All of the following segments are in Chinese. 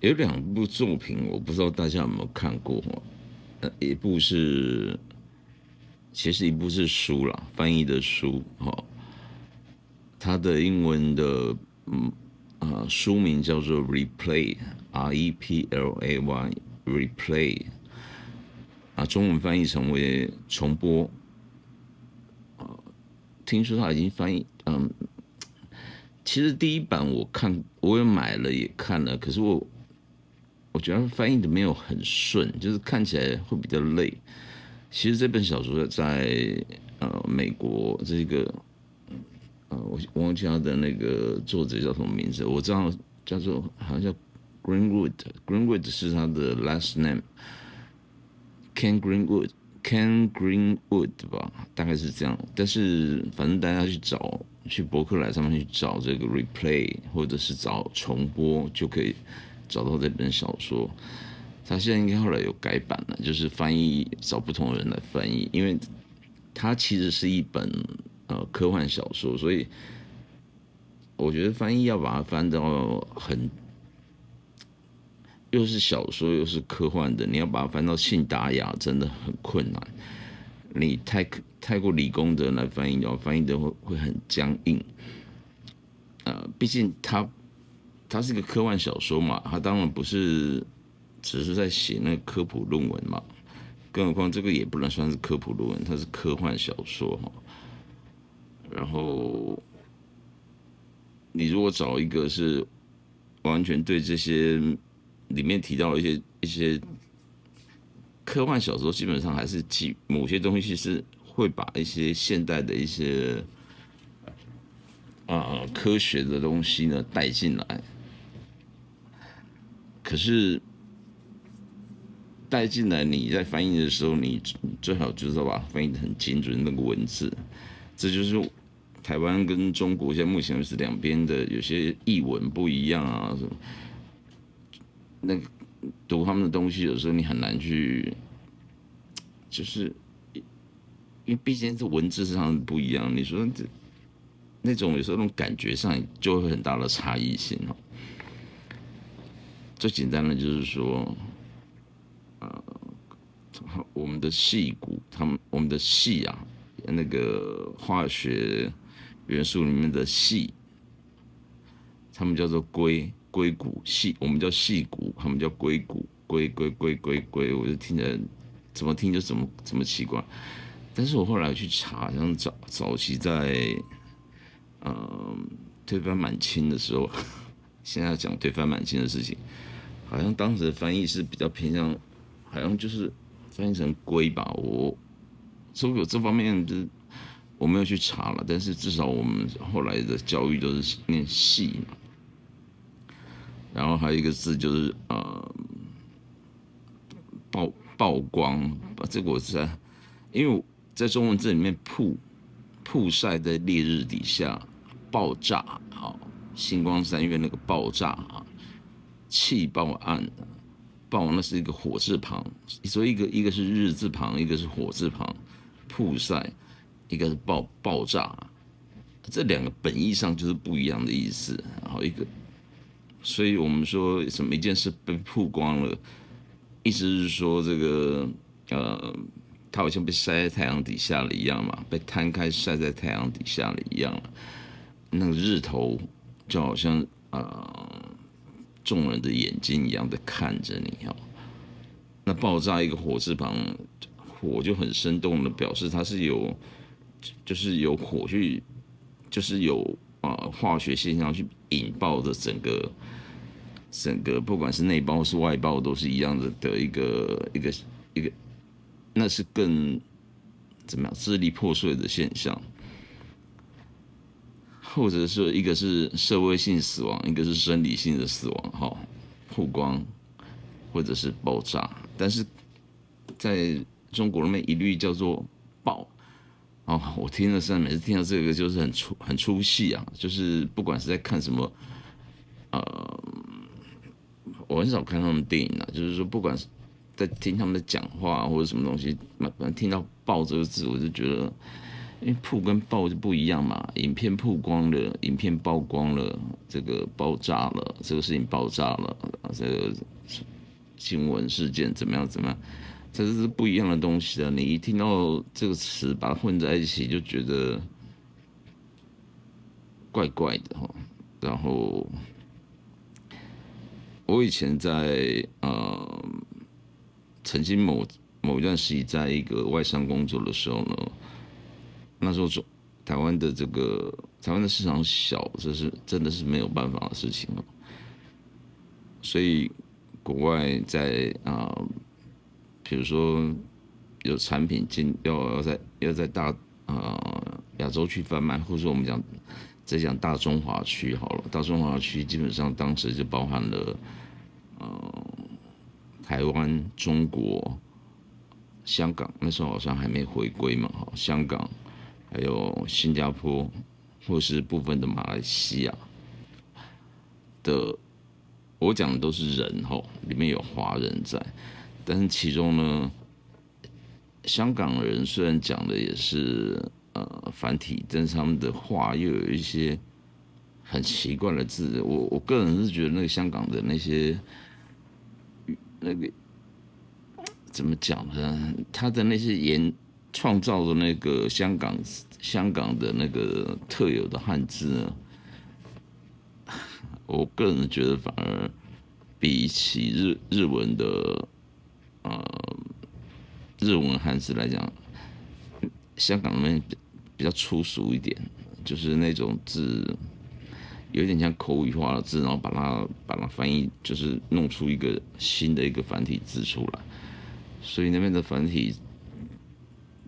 有两部作品，我不知道大家有没有看过。一部是，其实一部是书啦，翻译的书，它的英文的书名叫做Replay，Replay，中文翻译成为重播。听说它已经翻译，其实第一版我看，我也买了也看了，可是我觉得翻译的没有很顺，就是看起来会比较累。其实这本小说在美国这个我忘记他的那个作者叫什么名字，我知道叫做好像叫 Greenwood，Greenwood 是他的 last name，Ken Greenwood，Ken Greenwood 吧，大概是这样。但是反正大家去博客来上面去找这个 replay，或者是找重播，就可以找到这本小说。他现在应该后来有改版了，就是翻译找不同的人来翻译，因为它其实是一本科幻小说，所以我觉得翻译要把它翻到又是小说又是科幻的，你要把它翻到信达雅真的很困难。你太过理工的来翻译的话，翻译的会很僵硬。毕竟它是个科幻小说嘛，它当然不是只是在写那个科普论文嘛，更何况这个也不能算是科普论文，它是科幻小说哈。然后你如果找一个是完全对这些里面提到的一些科幻小说，基本上还是某些东西是会把一些现代的一些科学的东西呢带进来，可是带进来你在翻译的时候，你最好就是要把它翻译的很精准那个文字，这就是台湾跟中国现在目前是两边的有些译文不一样啊，什么那个读他们的东西，有时候你很难去，就是因为毕竟是文字上不一样，你说那种有时候那种感觉上就会很大的差异性哦。最简单的就是说，我们的细骨，我们的细啊，那个化学元素里面的细，他们叫做硅谷细，我们叫细骨，他们叫硅谷，硅，我就听着怎么听就怎么奇怪。但是我后来去查，像早期在推翻满清的时候，现在讲推翻满清的事情，好像当时的翻译是比较偏向，好像就是翻译成龟吧。所以有这方面的我没有去查了，但是至少我们后来的教育都是念细嘛。然后还有一个字就是曝光，这个我在，因为在中文字里面曝晒在烈日底下，爆炸，好，星光三月那个爆炸啊，气爆案，爆那是一个火字旁，所以一个是日字旁，一个是火字旁，曝晒，一个是爆炸，这两个本意上就是不一样的意思。然后所以我们说什么一件事被曝光了，意思是说这个呃，它好像被晒在太阳底下了一样嘛，被摊开晒在太阳底下了一样。那个日头就好像众人的眼睛一样的看着你哦。那爆炸一个火字旁，火就很生动的表示它是就是有火去，就是有化学现象去引爆的整个不管是内爆是外爆都是一样的一个，那是更怎么样支离破碎的现象，或者说一个是社会性死亡，一个是生理性的死亡，哈，曝光或者是爆炸，但是在中国那边一律叫做爆。哦，我听了是每次听到这个就是很出戏啊，就是不管是在看什么，我很少看他们电影啊，就是说不管是在听他们的讲话或者什么东西，反正听到"爆"这个字，我就觉得，因为曝跟爆就不一样嘛。影片曝光了，影片曝光了，这个爆炸了，这个事情爆炸了，这个新闻事件怎么样怎么样，这是不一样的东西啊！你一听到这个词，把它混在一起，就觉得怪怪的哈。然后我以前在曾经某一段时期，在一个外商工作的时候呢，那时候台湾的市场小，这是真的是没有办法的事情哦。所以国外在比如说有产品要在亚洲区贩卖，或者说我们讲大中华区好了，大中华区基本上当时就包含了台湾、中国、香港，那时候好像还没回归嘛，哈，香港还有新加坡，或是部分的马来西亚的，我讲的都是人哈，里面有华人在，但是其中呢，香港人虽然讲的也是繁体，但是他们的话又有一些很奇怪的字。我个人是觉得那个香港的那个怎么讲呢？他的那些创造的那个香港的那个特有的汉字呢，我个人觉得反而比起日文的日文汉字来讲，香港那边比较粗俗一点，就是那种字有点像口语化的字，然后把它翻译，就是弄出一个新的一个繁体字出来。所以那边的繁体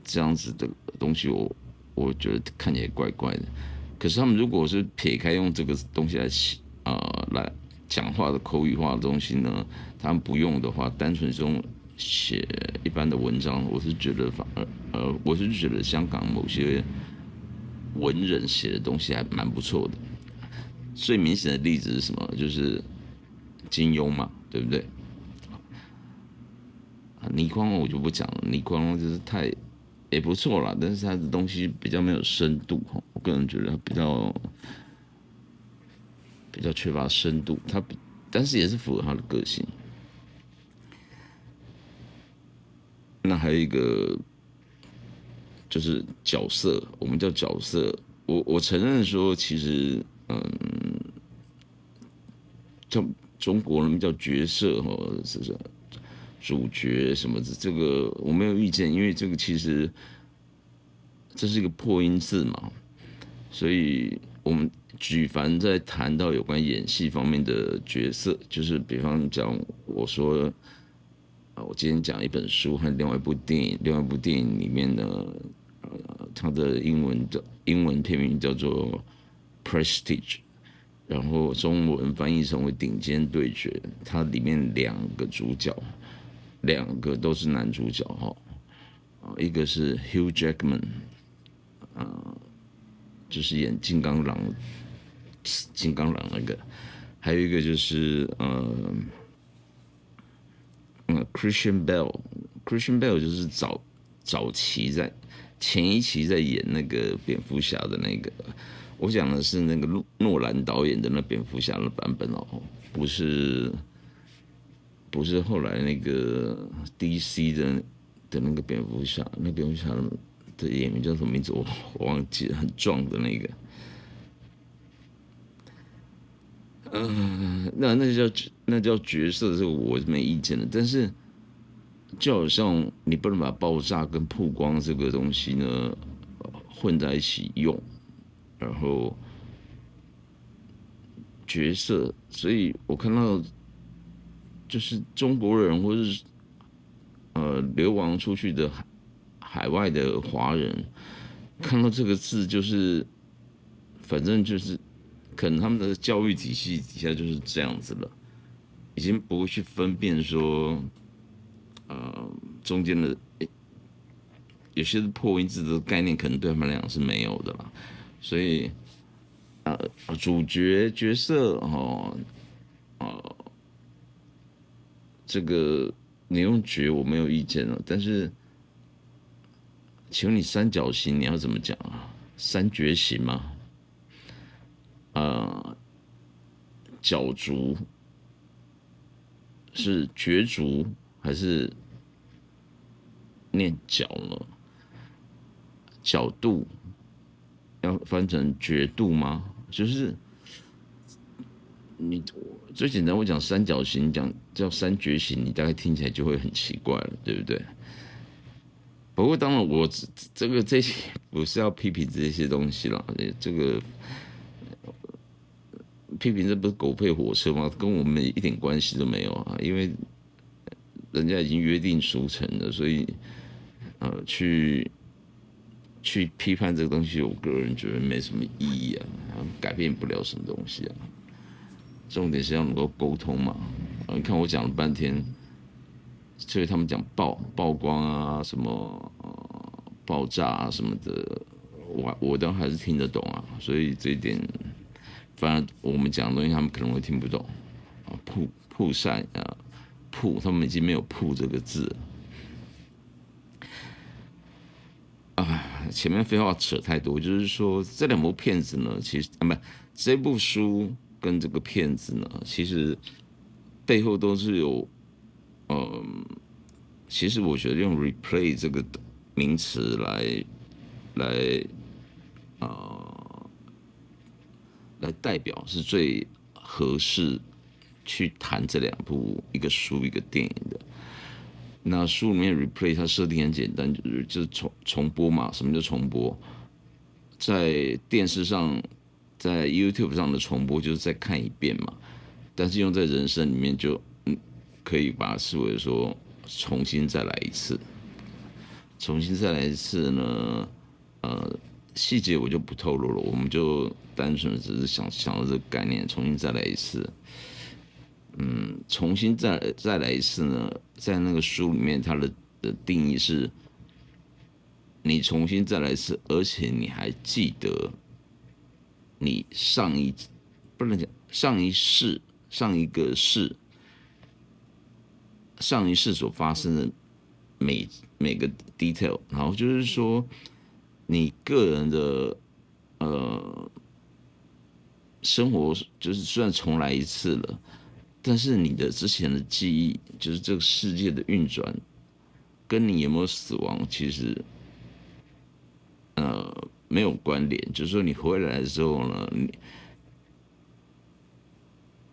这样子的东西我觉得看起来怪怪的。可是他们如果是撇开用这个东西来讲话的口语化的东西呢，他们不用的话，单纯用写一般的文章，我是觉得我是觉得香港某些文人写的东西还蛮不错的。最明显的例子是什么？就是金庸嘛，对不对？倪匡我就不讲了，倪匡就是也不错啦，但是他的东西比较没有深度，我个人觉得比较缺乏深度，但是也是符合他的个性。那还有一个就是角色，我们叫角色，我承认说，其实叫中国人叫角色是不是？主角什么的，这个我没有意见，因为这个其实这是一个破音字嘛，所以我们举凡在谈到有关演戏方面的角色，就是比方讲，我说我今天讲一本书和另外一部电影，另外一部电影里面呢，它的英文片名叫做《Prestige》，然后中文翻译成为《顶尖对决》，它里面两个都是男主角哈，一个是 Hugh Jackman，就是演金刚狼那个，还有一个就是Christian Bale，Christian Bale 就是早期前一期在演那个蝙蝠侠的那个，我讲的是那个诺兰导演的那蝙蝠侠的版本哦，不是后来那个 DC 的那个蝙蝠侠，那蝙蝠侠的演员叫什么名字我忘记了，很壮的那个。那叫角色，这个我是没意见的。但是就好像你不能把爆炸跟曝光这个东西呢混在一起用，然后角色，所以我看到就是中国人或是流亡出去的海外的华人，看到这个字就是反正就是可能他们的教育体系底下就是这样子了，已经不会去分辨说，中间的有些破音字的概念，可能对他们来讲是没有的啦。所以，角色这个你用角我没有意见了，但是，请问你三角形你要怎么讲啊？三角形吗？角逐是角逐还是念角呢？角度要翻成角度吗？就是你最简单，我讲三角形，讲叫三角形，你大概听起来就会很奇怪了，对不对？不过当然我这些不是要批评这些东西啦，这个批评这不是狗吠火车吗？跟我们一点关系都没有啊，因为人家已经约定俗成了，所以去批判这个东西，我个人觉得没什么意义啊，改变不了什么东西啊。重点是要能够沟通嘛。你看我讲了半天，所以他们讲曝光啊，什么爆炸啊什么的，我都还是听得懂啊。所以这一点，反正我们讲的东西他们可能会听不懂啊。曝晒啊，他们已经没有"曝"这个字了。前面废话扯太多，就是说这两部片子呢，其实不，这部书跟这个片子呢，其实背后都是有，其实我觉得用 "replay" 这个名词来来代表是最合适去谈这两部一个书一个电影的。那书里面 replay 它设定很简单，就是重播嘛。什么叫重播？在电视上，在 YouTube 上的重播就是再看一遍嘛。但是用在人生里面就可以把它视为说重新再来一次。重新再来一次呢，细节我就不透露了，我们就单纯只是想到这个概念，重新再来一次。重新再来一次呢，在那个书里面，它的定义是，你重新再来一次，而且你还记得你不能讲上一世、上一个世、上一世所发生的每个 detail，然后就是说，你个人的生活就是虽然重来一次了。但是你的之前的记忆，就是这个世界的运转，跟你有没有死亡，其实没有关联。就是说你回来的时候呢，你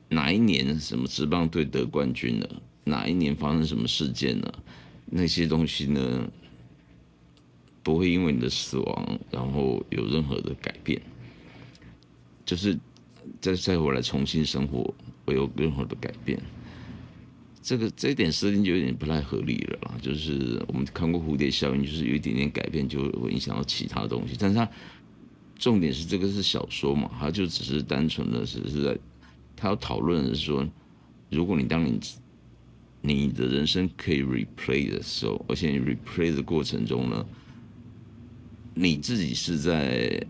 哪一年什么职棒队得冠军了，哪一年发生什么事件了，那些东西呢，不会因为你的死亡然后有任何的改变，就是再回来重新生活会有任何的改变。这一点设定就有点不太合理了啦，就是我们看过蝴蝶效应，就是有一点点改变就会影响到其他东西。但是它重点是这个是小说嘛，它就只是单纯的只是在他要讨论的是说，如果当你的人生可以 replay 的时候，而且你 replay 的过程中呢，你自己是在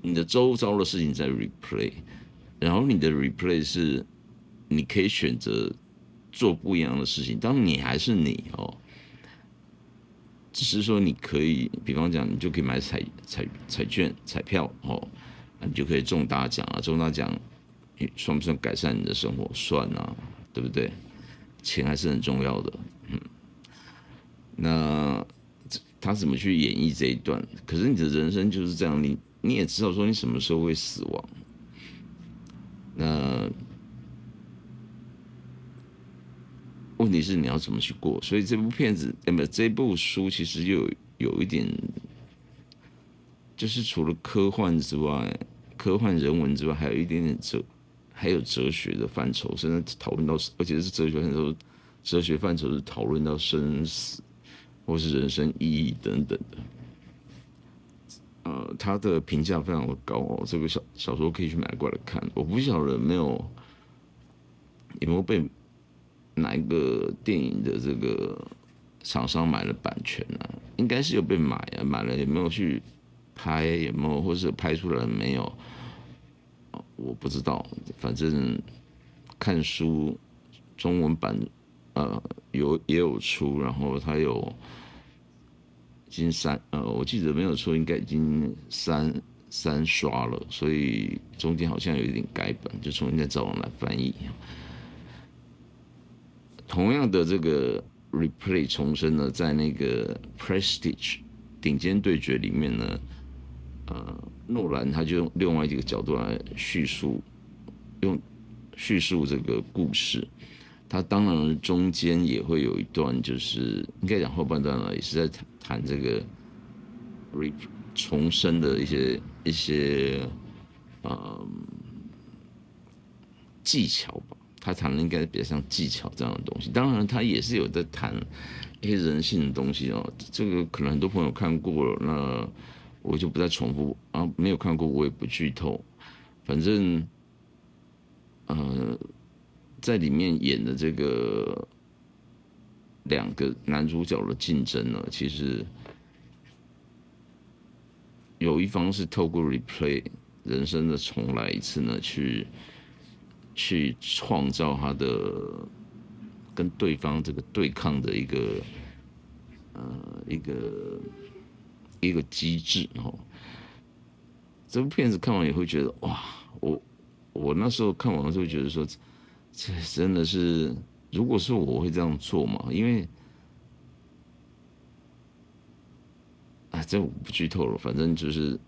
你的周遭的事情在 replay，然后你的 replay 是你可以选择做不一样的事情，当你还是你哦，只是说你可以，比方讲，你就可以买彩券、彩票哦，你就可以中大奖啊，中大奖算不算改善你的生活？算啊，对不对？钱还是很重要的，那他怎么去演绎这一段？可是你的人生就是这样，你也知道说你什么时候会死亡，那问题是你要怎么去过？所以这部片子，这部书其实有一点，就是除了科幻之外，科幻人文之外，还有一点点还有哲学的范畴，甚至讨论到，而且是哲学范畴，哲学范畴是讨论到生死或是人生意义等等的。他的评价非常的高哦，这个小说可以去买过来看。我不晓得有没有被哪一个电影的这个厂商买了版权啊？应该是有被买啊，买了有没有去拍？有没有或是拍出来没有？我不知道，反正看书中文版也有出，然后它已经我记得没有错，应该已经三刷了，所以中间好像有一点改版，就重新再找人来翻译。同样的这个 replay 重生呢，在那个 Prestige 顶尖对决里面呢，诺兰他就用另外一个角度来用叙述这个故事。他当然中间也会有一段，就是应该讲后半段了，也是在谈这个重生的一些技巧吧。他谈的应该比较像技巧这样的东西。当然，他也是有在谈一些人性的东西哦。这个可能很多朋友看过了，那我就不再重复啊。没有看过我也不剧透。反正在里面演的这个两个男主角的竞争呢，其实有一方是透过 replay 人生的重来一次呢，去创造他的跟对方这个对抗的一个一个机制哦。这部片子看完也会觉得哇，我那时候看完就会觉得说，这真的是，如果是我会这样做嘛？因为这我不剧透了，反正就是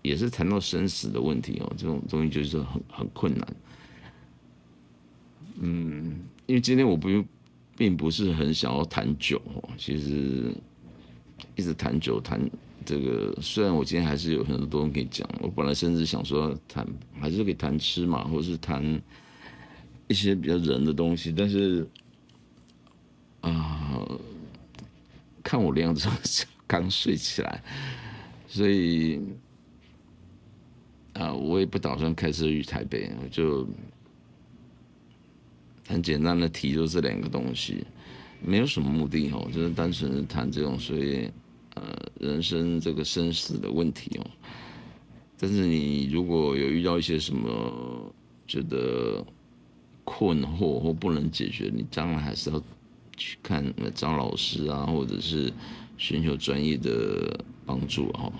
也是谈到生死的问题哦，这种东西就是很困难。因为今天并不是很想要谈酒哦，其实一直谈酒谈这个，虽然我今天还是有很多东西可以讲，我本来甚至想说还是可以谈吃嘛，或者是谈一些比较人的东西，但是看我的样子刚睡起来，所以我也不打算开车去台北，我就很简单的提出这两个东西，没有什么目的哦，就是单纯的谈这种所谓人生这个生死的问题哦。但是你如果有遇到一些什么觉得困惑或不能解决，你当然还是要去看张老师啊，或者是寻求专业的帮助啊。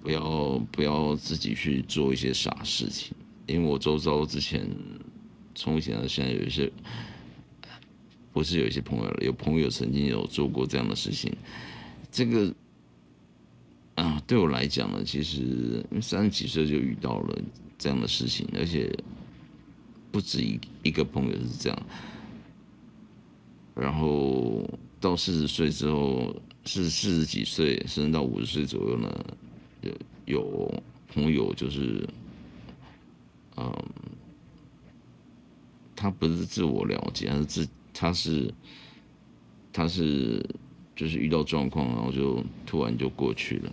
不要自己去做一些傻事情，因为我周遭之前从以前到现在有一些，不是有一些朋友，有朋友曾经有做过这样的事情，这个对我来讲呢，其实30几岁就遇到了这样的事情，而且不止一个朋友是这样，然后到40岁之后，是40几岁，甚至到50岁左右呢，有朋友就是他不是自我了解，他是就是遇到状况，然后就突然就过去了。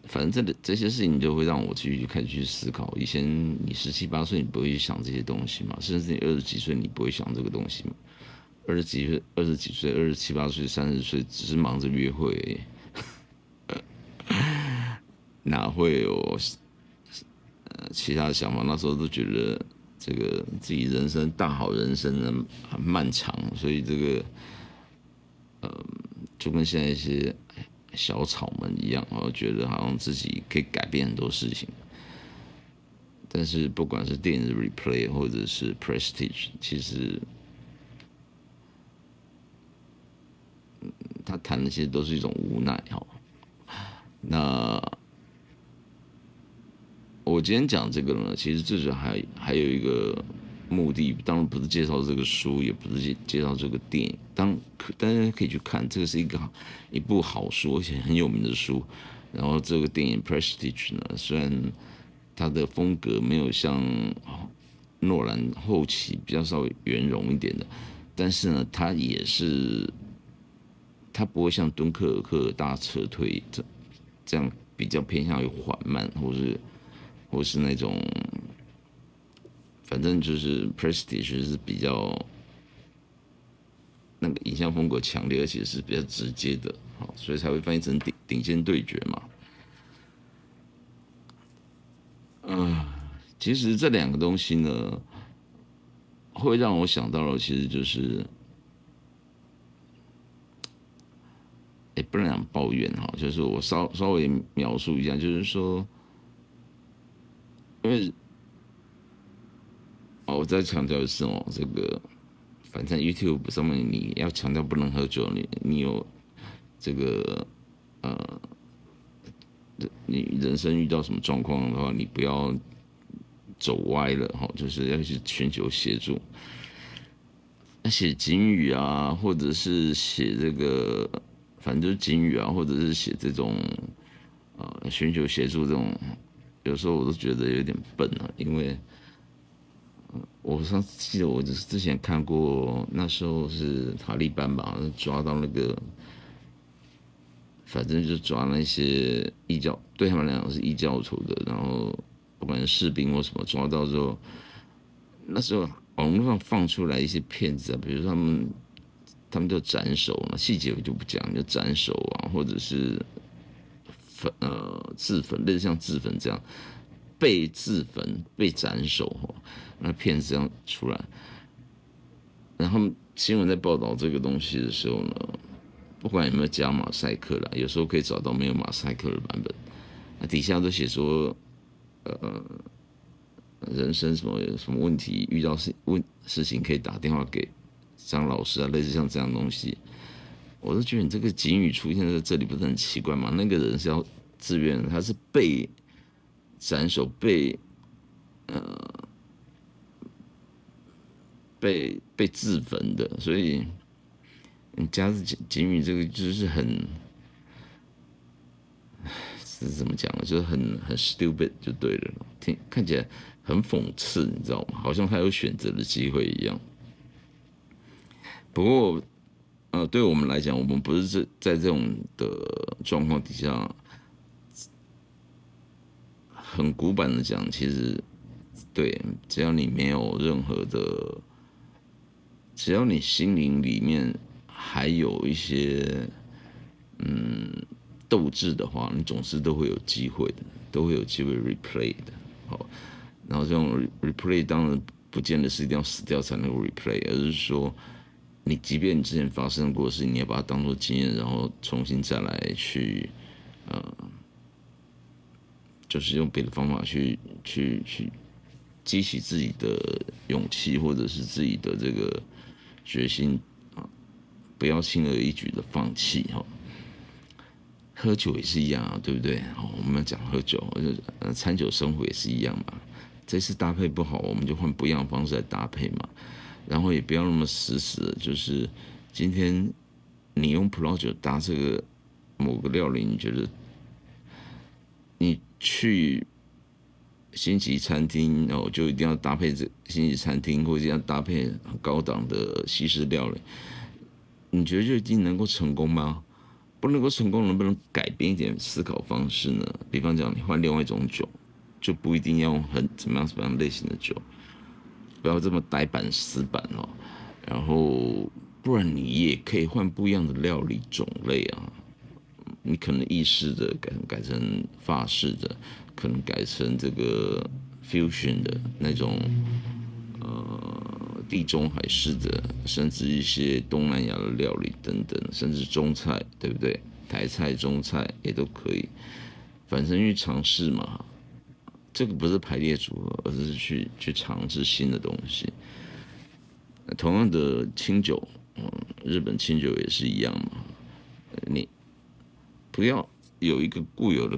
反正这些事情就会让我继续开始去思考。以前你17、8岁你不会去想这些东西嘛，甚至你20几岁你不会想这个东西嘛。20几岁、27、8岁、30岁只是忙着约会而已，哪会有其他的想法？那时候都觉得这个自己人生大好人生呢很漫长，所以这个就跟现在一些小草们一样，我觉得好像自己可以改变很多事情。但是不管是电影的 replay 或者是 prestige，其实他谈的其实都是一种无奈哈。那我今天讲这个呢，其实最主要还有一个目的，当然不是介绍这个书，也不是介绍这个电影，大家可以去看，这个是一部好书，而且很有名的书。然后这个电影《Prestige》呢，虽然它的风格没有像诺兰后期比较稍微圆融一点的，但是呢，它不会像敦刻尔克大撤退这样比较偏向于缓慢，或是那种，反正就是 Prestige 是比较那个影像风格强烈，而且是比较直接的，好，所以才会翻译成顶尖对决嘛。其实这两个东西呢，会让我想到的，其实就是，不能讲抱怨哈，就是我稍微描述一下，就是说，因为哦，我再强调的是哦，这个反正 YouTube 上面你要强调不能喝酒，你有这个你人生遇到什么状况的话，你不要走歪了哈，就是要去寻求协助。那写警语啊，或者是写这个，反正就是警语啊，或者是写这种寻求协助这种，有时候我都觉得有点笨啊，因为我上次记得我之前看过，那时候是塔利班吧，抓到那个，反正就抓那些异教，对他们来讲是异教徒的，然后不管是士兵或什么，抓到之后，那时候网络上放出来一些片子啊，比如说他们就斩首了，细节我就不讲，就斩首啊，或者是自焚，类似像自焚这样被自焚、被斩首哦，那片子这样出来，然后新闻在报道这个东西的时候呢，不管有没有加马赛克啦，有时候可以找到没有马赛克的版本，那底下都写说人生什么有什么问题，遇到事情可以打电话给张老师啊，类似像这样的东西，我都觉得你这个警语出现在这里不是很奇怪吗？那个人是要自愿的，他是被斩首、被自焚的，所以你加入警语这个就是是怎么讲呢？就是很 stupid 就对了，看起来很讽刺，你知道吗？好像他有选择的机会一样。不过对我们来讲，我们不是在这种的状况底下，很古板的讲，其实对，只要你没有任何的，只要你心灵里面还有一些斗志的话，你总是都会有机会的，都会有机会 replay 的。好，然后这种 replay 当然不见得是一定要死掉才能够 replay，而是说，你即便你之前发生过的事情，你要把它当做经验，然后重新再来去，就是用别的方法去激起自己的勇气，或者是自己的这个决心啊，不要轻而易举的放弃哈。喝酒也是一样啊，对不对？好，我们要讲喝酒，餐酒生活也是一样嘛。这次搭配不好，我们就换不一样的方式来搭配嘛。然后也不要那么死的，就是今天你用葡萄酒搭这个某个料理，你觉得你去星级餐厅，然后就一定要搭配这星级餐厅，或者要搭配很高档的西式料理，你觉得就一定能够成功吗？不能够成功，能不能改变一点思考方式呢？比方讲，你换另外一种酒，就不一定要用怎么样类型的酒，不要这么呆板死板哦。然后，不然你也可以换不一样的料理种类啊。你可能意式的改成法式的，可能改成这个 fusion 的那种地中海式的，甚至一些东南亚的料理等等，甚至中菜，对不对？台菜、中菜也都可以，反正去尝试嘛。这个不是排列组合，而是去尝试新的东西。同样的清酒，日本清酒也是一样嘛。你不要有一个固有的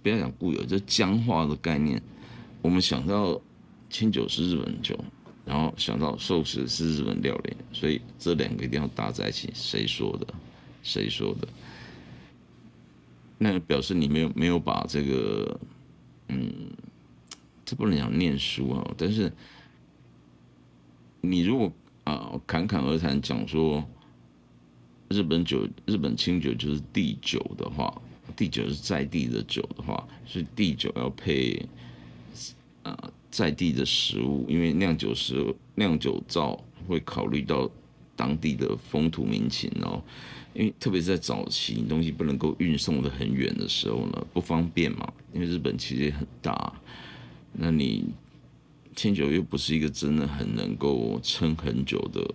不要讲固有，就僵化的概念。我们想到清酒是日本酒，然后想到寿司是日本料理，所以这两个一定要搭在一起。谁说的？谁说的？那表示你没有把这个，这不能讲念书啊，但是你如果侃侃而谈讲说日本清酒就是地酒的话，地酒是在地的酒的话，所以地酒要配在地的食物，因为酿酒造会考虑到当地的风土民情哦，因为特别是在早期，你东西不能够运送的很远的时候呢，不方便嘛，因为日本其实也很大，那你清酒又不是一个真的很能够撑很久的，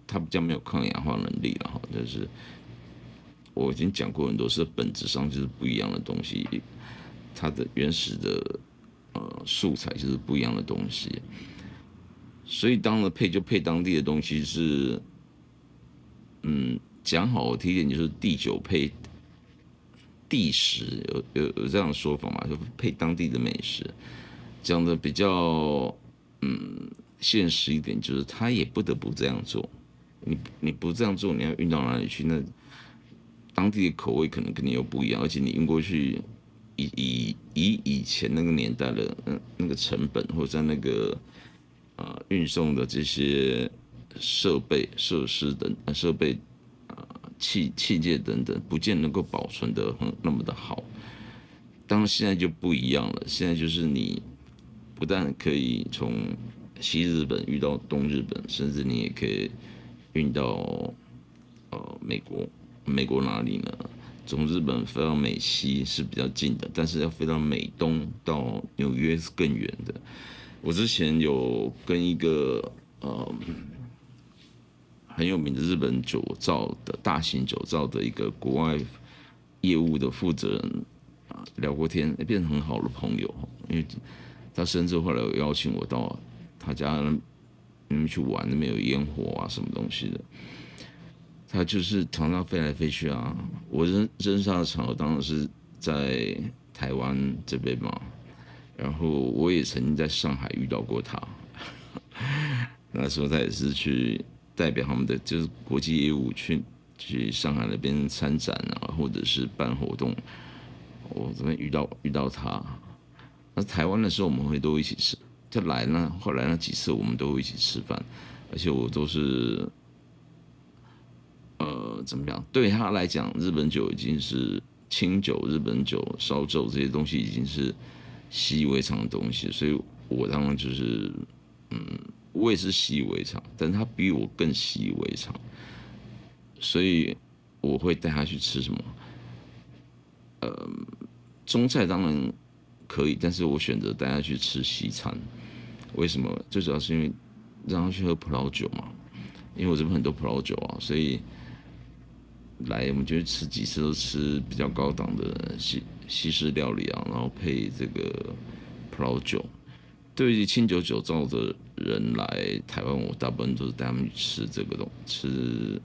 它比较没有抗氧化能力了哈，就是我已经讲过很多次，本质上就是不一样的东西，它的原始的素材就是不一样的东西。所以当然配就配当地的东西是，讲好听一点就是地久配地食，有这样的说法嘛？就配当地的美食。讲的比较现实一点，就是他也不得不这样做。你不这样做，你要运到哪里去？那当地的口味可能跟你又不一样，而且你运过去，以前那个年代的那个成本，或者在那个运送的这些设备、设施等设备、器械等等，不见能够保存的那么的好。当然现在就不一样了，现在就是你不但可以从西日本运到东日本，甚至你也可以运到美国。美国哪里呢？从日本飞到美西是比较近的，但是要飞到美东到纽约是更远的。我之前有跟一个很有名的日本酒造的大型酒造的一个国外业务的负责人聊过天，变成很好的朋友。因为他甚至后来有邀请我到他家那边去玩，那边有烟火啊什么东西的。他就是常常飞来飞去啊。我认识他的场合当然是在台湾这边嘛，然后我也曾经在上海遇到过他。那时候他也是去代表他们的就是国际业务去上海那边参展啊，或者是办活动。我这边遇到他。那台湾的时候我们会都一起吃，后来那几次我们都会一起吃饭，而且我都是怎么样？对他来讲，日本酒已经是清酒、日本酒、烧酒这些东西已经是习以为常的东西，所以我当然就是我也是习以为常，但他比我更习以为常，所以我会带他去吃什么？中菜当然可以，但是我选择带他去吃西餐。为什么？最主要是因为让他去喝葡萄酒嘛，因为我这边很多葡萄酒啊，所以来我们就吃几次都吃比较高档的西式料理啊，然后配这个葡萄酒。对于清酒酒造的人来台湾，我大部分都是带他们去吃这个吃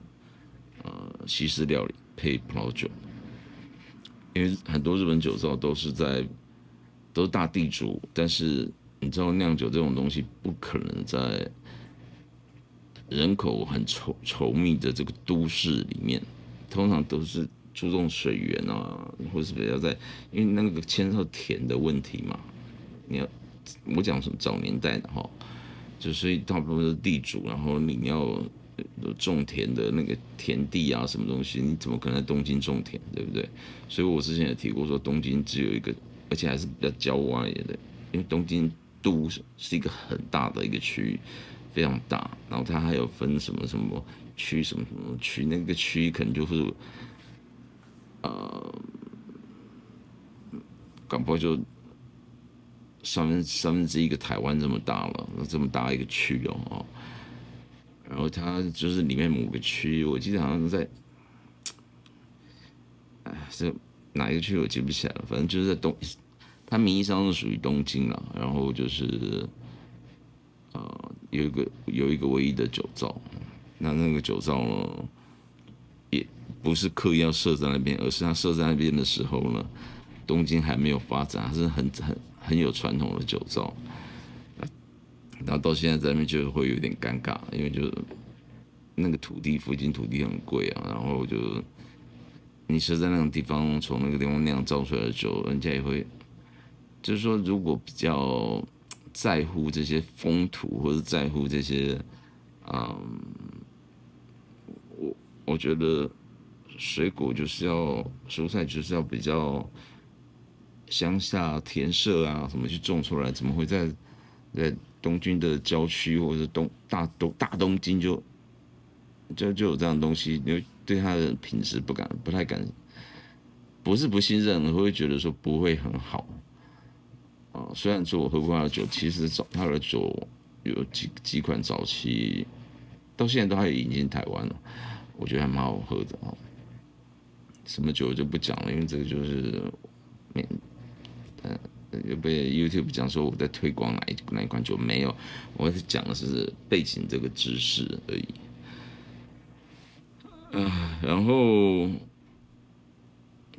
西式料理配葡萄酒。因为很多日本酒造都是大地主，但是你知道酿酒这种东西不可能在人口很稠密的这个都市里面，通常都是注重水源啊，或者是比较因为那个牵涉田的问题嘛。我讲什么早年代的哈，就所以大部分是地主，然后你要种田的那个田地啊，什么东西，你怎么可能在东京种田，对不对？所以我之前也提过说，东京只有一个，而且还是比较郊外的，因为东京都是一个很大的一个区域，非常大，然后它还有分什么什么区，什么什么区，那个区可能就是搞不好就三分之一个台湾这么大了，这么大一个区哦。然后它就是里面某个区，我记得好像是在，是哪一个区我记不起来了，反正就是在它名义上是属于东京了。然后就是有一个唯一的酒造，那个酒造呢，也不是刻意要设在那边，而是它设在那边的时候呢，东京还没有发展，它是很有传统的酒造。然后到现在在那边就会有点尴尬，因为就那个附近土地很贵啊，然后就你是在那种地方从那个地方酿造出来的酒，人家也会，就是说如果比较在乎这些风土或者在乎这些，嗯，我觉得蔬菜就是要比较乡下田舍啊什么去种出来，怎么会在东京的郊区或者大东京就有这样的东西？因为对它的品质不太敢，不是不信任，我会觉得说不会很好虽然说我喝过他的酒，其实他的酒有几款早期到现在都还有引进台湾了，我觉得还蛮好喝的什么酒就不讲了，因为这个就是也被 YouTube 讲说我在推广哪一款酒，没有，我讲的是背景这个知识而已。然后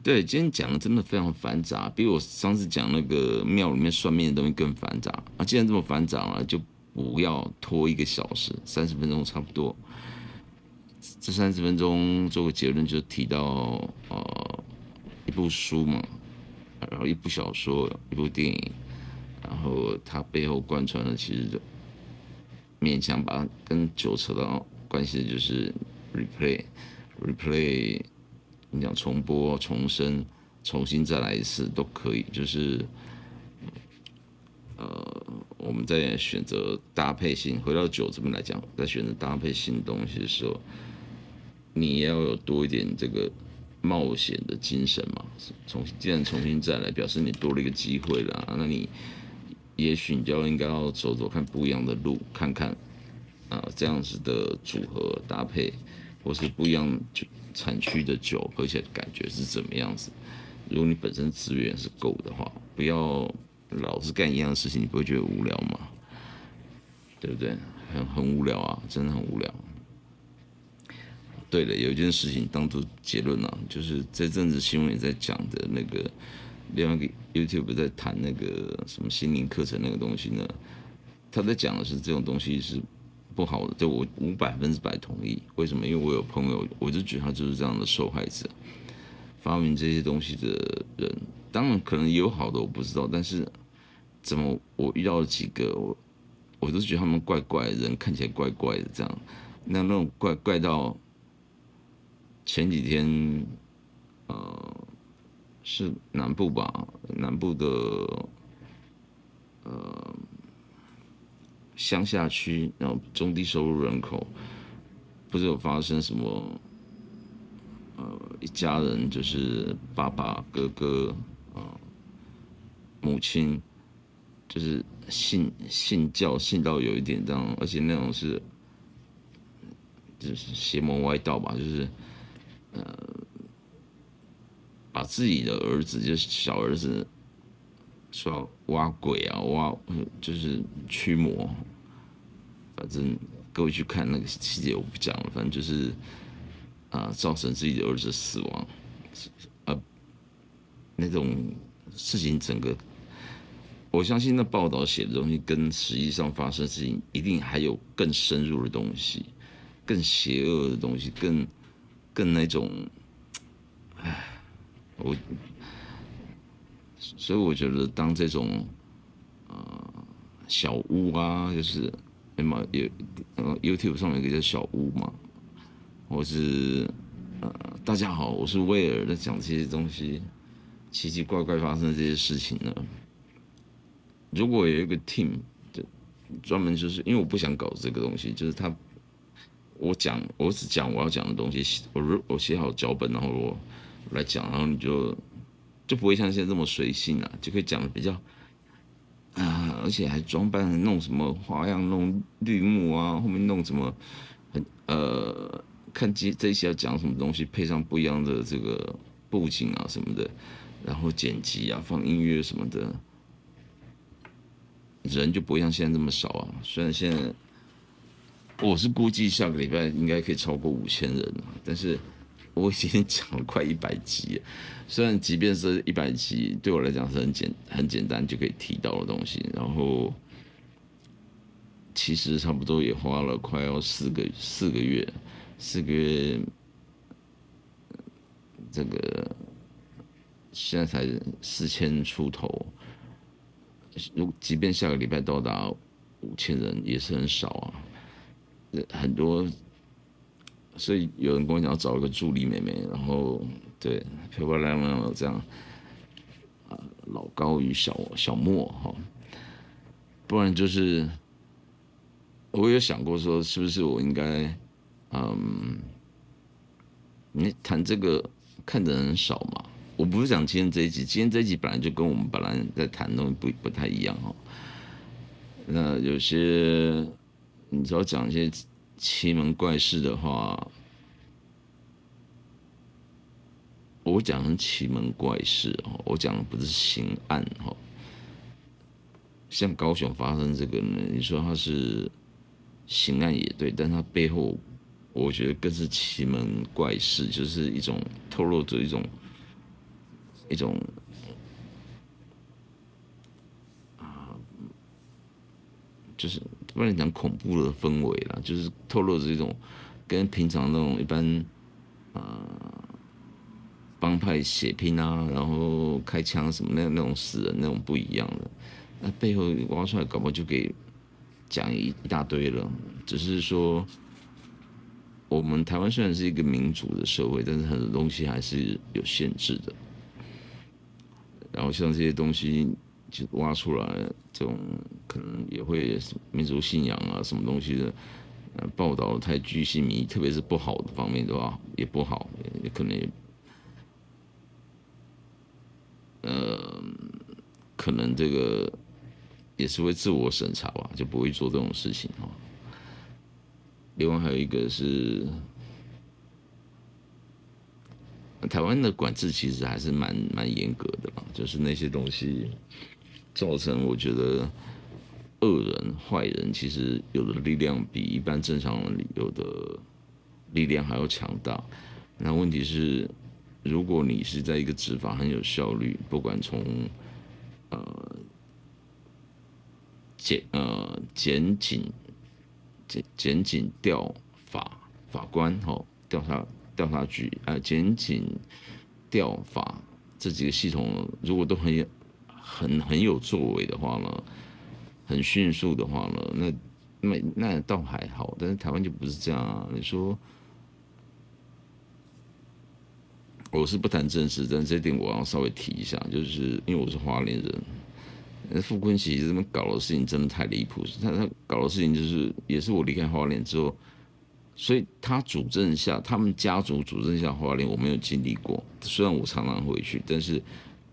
对，今天讲的真的非常繁杂，比我上次讲那个庙里面算命的东西更繁杂啊！既然这么繁杂了，就不要拖1个小时，30分钟差不多。这30分钟做个结论，就提到一部书嘛，然后一部小说，一部电影，然后它背后贯穿的其实就勉强把它跟酒扯到关系的就是 replay，你讲重播、重生、重新再来一次都可以，就是我们在选择搭配性，回到酒这边来讲，在选择搭配新东西的时候，你也要有多一点这个冒险的精神嘛。既然重新再来，表示你多了一个机会啦，那你也许你就应该要走走看不一样的路，看看这样子的组合搭配，或是不一样产区的酒喝起来的感觉是怎么样子。如果你本身资源是够的话，不要老是干一样的事情，你不会觉得无聊吗？对不对？很无聊啊，真的很无聊。对了，有一件事情当做结论啊，就是这阵子新闻也在讲的那个，另外一个 YouTube 在谈那个什么心灵课程那个东西呢，他在讲的是这种东西是不好的，我500%同意。为什么？因为我有朋友，我就觉得他就是这样的受害者。发明这些东西的人，当然可能有好的我不知道，但是怎么我遇到了几个，我都觉得他们怪怪的人，看起来怪怪的这样，那种怪到前几天，是南部吧，南部的乡下区，然后中低收入人口，不是有发生什么一家人就是爸爸、哥哥、母亲，就是信教信到有一点这样，而且那种是就是邪魔歪道吧，就是把自己的儿子，就是小儿子，说要挖鬼啊，就是驱魔，反正各位去看那个细节我不讲了，反正就是造成自己的儿子死亡，那种事情整个，我相信那报道写的东西跟实际上发生的事情一定还有更深入的东西，更邪恶的东西，更那种，我所以我觉得当这种小屋啊，就是YouTube 上面有一个叫小屋嘛，或是大家好，我是威尔，在讲这些东西，奇奇怪怪发生的这些事情呢。如果有一个 team 就专门就是因为我不想搞这个东西，就是我只讲我要讲的东西，我写好脚本，然后我来讲，然后你就不会像现在这么随性啊，就可以讲的比较而且还装扮弄什么花样，弄绿幕啊，后面弄什么看这一期要讲什么东西，配上不一样的这个布景啊什么的，然后剪辑啊，放音乐什么的，人就不会像现在这么少啊。虽然现在我是估计下个礼拜应该可以超过5000人了，但是我已经讲了快100集了。虽然即便是100集，对我来讲是很简单就可以提到的东西，然后其实差不多也花了快要4个月，这个现在才4000出头，即便下个礼拜到达5000人，也是很少啊。很多，所以有人跟我讲要找一个助理妹妹，然后对漂漂亮亮的这样，老高与小莫哈，不然就是我有想过说，是不是我应该，你谈这个看的人少嘛？我不是讲今天这一集，今天这一集本来就跟我们本来在谈的东西不太一样哈。那有些你只要讲一些奇门怪事的话，我讲的奇门怪事哦，我讲的不是刑案哈，像高雄发生这个呢，你说它是刑案也对，但它背后我觉得更是奇门怪事，就是一种透露着一种就是不能讲恐怖的氛围啦，就是透露着一种跟平常那种一般帮派血拼啊，然后开枪什么那种死人那种不一样的，那背后挖出来，搞不好就给讲一大堆了。只是说，我们台湾虽然是一个民主的社会，但是很多东西还是有限制的。然后像这些东西就挖出来，这种可能也会民族信仰啊什么东西的，报道太居心迷，特别是不好的方面的话，也不好，也可能可能这个也是会自我审查吧，就不会做这种事情哈。另外还有一个是台湾的管制其实还是蛮严格的嘛，就是那些东西造成我觉得恶人坏人其实有的力量比一般正常人有的力量还要强大。那问题是，如果你是在一个执法很有效率，不管从检警检警法官调查局检警调法这几个系统，如果都很有作为的话呢，很迅速的话呢，那倒还好。但是台湾就不是这样啊。你说我是不谈政治，但这点我要稍微提一下，就是因为我是花莲人。傅昆萁这边搞的事情真的太离谱，他搞的事情就是也是我离开花莲之后，所以他主政下，他们家族主政下花莲，我没有经历过。虽然我常常回去，但是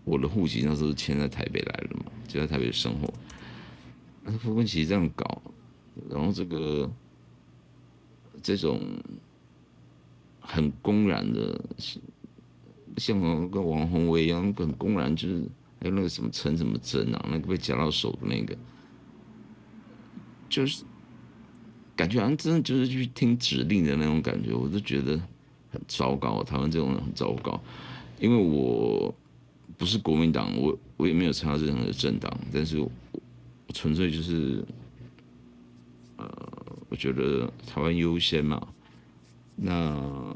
我的户籍那时候是迁在台北来了嘛，就在台北生活。但是傅昆萁这样搞，然后这种很公然的，像那个王宏威一样，很公然就是还有那个什么陈什么真啊，那个被夹到手的那个，就是感觉好像真的就是去听指令的那种感觉，我就觉得很糟糕。台湾这种人很糟糕，因为我不是国民党，我也没有参加任何的政党，但是我纯粹就是我觉得台湾优先嘛。那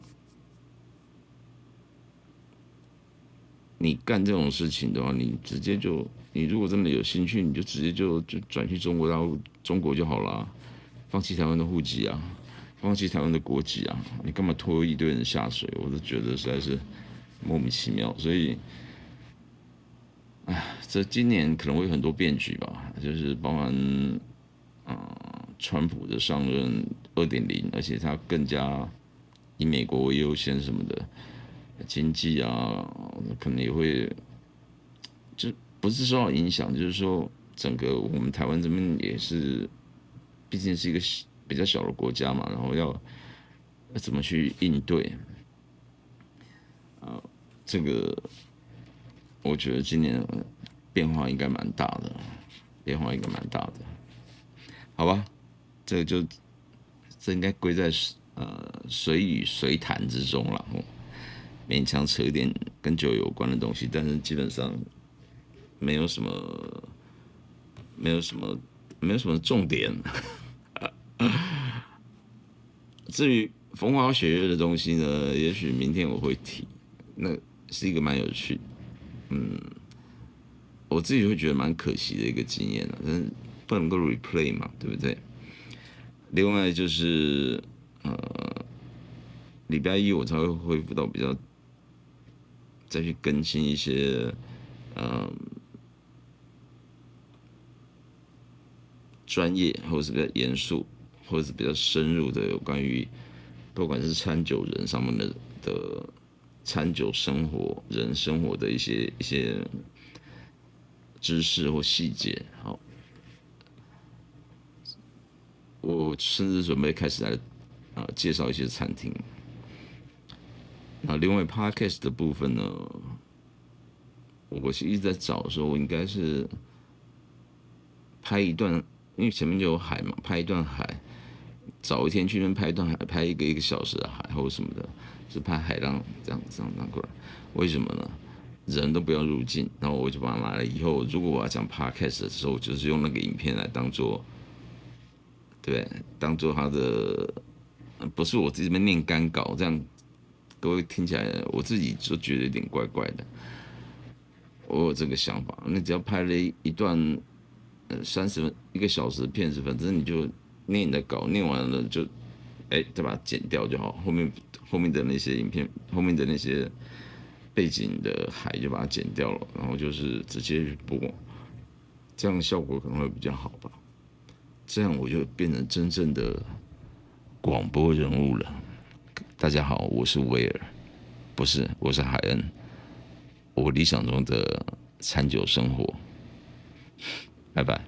你干这种事情的话，你直接就，你如果真的有兴趣，你就直接就转去中国大陆，中国就好了，放弃台湾的户籍啊，放弃台湾的国籍啊，你干嘛拖一堆人下水？我都觉得实在是莫名其妙。所以，这今年可能会有很多变局吧，就是包含川普的上任2.0，而且他更加以美国为优先什么的，经济啊，可能也会就不是受到影响，就是说整个我们台湾这边也是，毕竟是一个比较小的国家嘛，然后要怎么去应对这个，我觉得今年变化应该蛮大的，变化应该蛮大的，好吧？这个就这应该归在随语随谈之中了，勉强扯一点跟酒有关的东西，但是基本上没有什么没有什么没有什么重点。至于风花雪月的东西呢，也许明天我会提，那是一个蛮有趣，我自己会觉得蛮可惜的一个经验了，但是不能够 replay 嘛，对不对？另外就是礼拜一我才会恢复到比较再去更新一些专业或者是比较严肃或者是比较深入的有关于不管是餐酒人上面的餐酒生活的一些知识或细节。好，我甚至准备开始来介绍一些餐厅。那另外 podcast 的部分呢，我是一直在找的时候，我应该是拍一段，因为前面就有海嘛，拍一段海，早一天去那边拍一段海，拍一个小时的海或者什么的，是拍海浪这样过来。为什么呢？人都不要入境，然后我就把它拿来。以后如果我要讲 podcast 的时候，就是用那个影片来当做，对，当做它的，不是我自己这边念干稿，这样各位听起来我自己就觉得有点怪怪的。我有这个想法，你只要拍了一段1个小时的片子，反正你就念你的稿，念完了就再把它剪掉就好。后面的那些影片，后面的那些背景的海就把它剪掉了，然后就是直接去播，这样效果可能会比较好吧。这样我就变成真正的广播人物了。大家好，我是威尔，不是，我是海恩，我理想中的餐酒生活。拜拜。